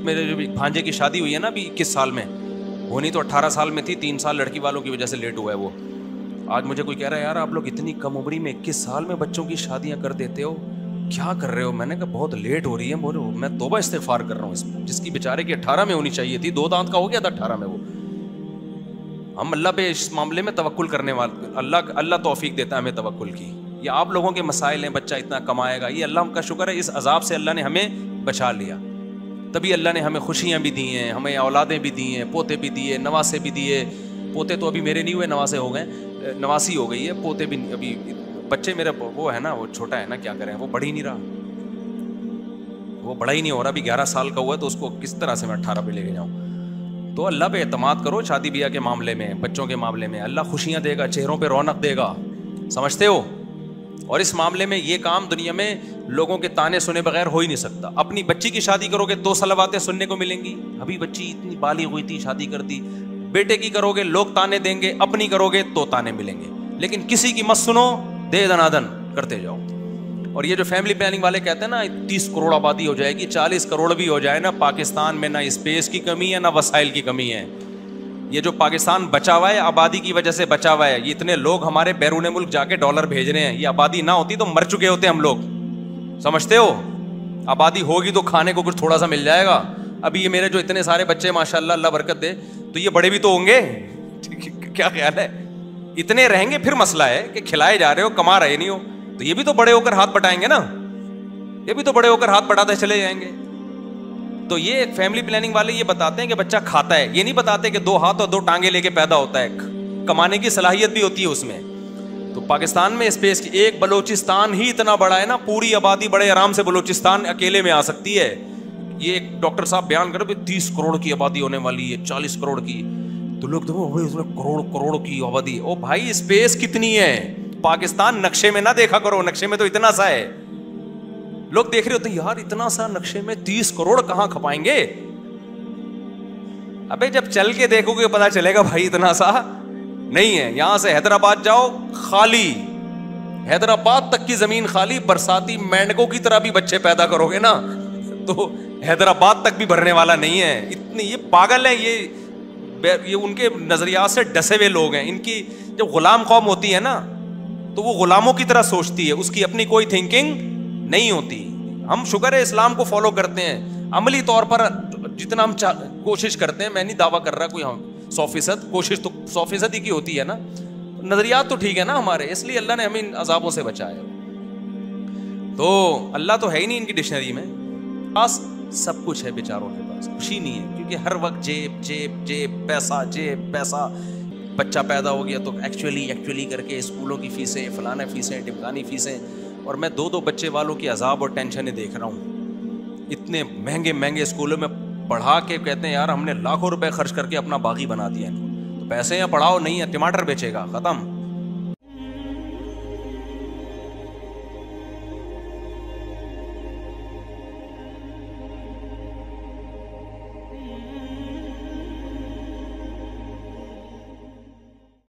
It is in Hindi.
मेरे जो भांजे की शादी हुई है ना अभी 21 साल में, होनी तो 18 साल में थी, 3 साल लड़की वालों की वजह से लेट हुआ है वो। आज मुझे कोई कह रहा है यार आप लोग इतनी कम उम्री में 21 साल में बच्चों की शादियां कर देते हो, क्या कर रहे हो? मैंने कहा बहुत लेट हो रही है। बोलो मैं तौबा इस्तिगफार कर रहा हूँ इसमें, जिसकी बेचारे की 18 में होनी चाहिए थी, 2 दांत का हो गया था 18 में वो। हम अल्लाह पे इस मामले में तवक्कुल करने वाले, अल्लाह तौफीक देता है हमें तवक्कुल की। ये आप लोगों के मसाइल हैं, बच्चा इतना कमाएगा, ये अल्लाह का शुक्र है, इस अजाब से अल्लाह ने हमें बचा लिया। तभी अल्लाह ने हमें खुशियाँ भी दी हैं, हमें औलादें भी दी हैं, पोते भी दिए, नवासे भी दिए। पोते तो अभी मेरे नहीं हुए, नवासे हो गए, नवासी हो गई है, पोते भी अभी। बच्चे मेरे वो है ना, वो छोटा है ना, क्या करें, वो बढ़ ही नहीं रहा, वो बड़ा ही नहीं हो रहा। अभी 11 साल का हुआ तो उसको किस तरह से मैं 18 पे लेके जाऊँ? तो अल्लाह पे एतमाद करो शादी ब्याह के मामले में, बच्चों के मामले में। अल्लाह खुशियाँ देगा, चेहरों पे रौनक देगा, समझते हो? और इस मामले में ये काम दुनिया में लोगों के ताने सुने बगैर हो ही नहीं सकता। अपनी बच्ची की शादी करोगे तो सलवातें सुनने को मिलेंगी, अभी बच्ची इतनी बालिग हुई थी शादी कर दी। बेटे की करोगे लोग ताने देंगे, अपनी करोगे तो ताने मिलेंगे। लेकिन किसी की मत सुनो, दे दनादन करते जाओ। और ये जो फैमिली प्लानिंग वाले कहते हैं ना 30 करोड़ आबादी हो जाएगी, 40 करोड़ भी हो जाए ना, पाकिस्तान में ना स्पेस की कमी है ना वसाइल की कमी है। ये जो पाकिस्तान बचा हुआ है आबादी की वजह से बचा हुआ है। ये इतने लोग हमारे बैरून मुल्क जाके डॉलर भेज रहे हैं, ये आबादी ना होती तो मर चुके होते हम लोग, समझते हो? आबादी होगी तो खाने को कुछ थोड़ा सा मिल जाएगा। अभी ये मेरे जो इतने सारे बच्चे माशाल्लाह, अल्लाह बरकत दे, तो ये बड़े भी तो होंगे। क्या ख्याल है? इतने रहेंगे फिर मसला है कि खिलाए जा रहे हो, कमा रहे नहीं हो, तो ये भी तो बड़े होकर हाथ बटाएंगे ना, ये भी तो बड़े होकर हाथ बटाते चले जाएंगे। तो ये फैमिली प्लानिंग वाले ये बताते हैं कि बच्चा खाता है, ये नहीं बताते कि 2 हाथ और 2 टांगे लेके पैदा होता है, कमाने की सलाहियत भी होती है उसमें। तो पाकिस्तान में स्पेस की, एक बलोचिस्तान ही इतना बड़ा है ना, पूरी आबादी बड़े आराम से बलोचिस्तान अकेले में आ सकती है। ये एक डॉक्टर साहब बयान करो 30 करोड़ की आबादी होने वाली है, 40 करोड़ की, तो लोग करोड़ करोड़ की आबादी। ओ भाई स्पेस कितनी है? पाकिस्तान नक्शे में ना देखा करो, नक्शे में तो इतना सा है। लोग देख रहे होते यार इतना सा नक्शे में 30 करोड़ कहां खपाएंगे? अबे जब चल के देखोगे पता चलेगा भाई इतना सा नहीं है। यहां से हैदराबाद जाओ, खाली, हैदराबाद तक की जमीन खाली। बरसाती मेंढकों की तरह भी बच्चे पैदा करोगे ना तो हैदराबाद तक भी भरने वाला नहीं है। इतनी ये पागल है, ये उनके नजरिया से डसे हुए लोग हैं। इनकी जब गुलाम कौम होती है ना तो वो गुलामों की तरह सोचती है, उसकी अपनी कोई थिंकिंग नहीं होती। हम शुक्र है इस्लाम को फॉलो करते हैं, अमली तौर पर जितना हम कोशिश करते हैं। मैं नहीं दावा कर रहा कोई, हम 100% कोशिश तो 100% ही की होती है ना, नजरियात तो ठीक है ना हमारे, इसलिए अल्लाह ने हमें इन अजाबों से बचाया। तो अल्लाह तो है ही नहीं इनकी डिक्शनरी में, पास सब कुछ है बेचारों के पास, खुशी नहीं है, क्योंकि हर वक्त जेब जेब जेब, पैसा जेब पैसा। बच्चा पैदा हो गया तो एक्चुअली करके स्कूलों की फीसें, फलाना फीसें, टिमकानी फीसें। और मैं 2 बच्चे वालों की अजाब और टेंशन देख रहा हूँ। इतने महंगे महंगे स्कूलों में पढ़ा के कहते हैं यार हमने लाखों रुपए खर्च करके अपना बागी बना दिया इनको, तो पैसे यहाँ पढ़ाओ नहीं है, टमाटर बेचेगा, ख़त्म।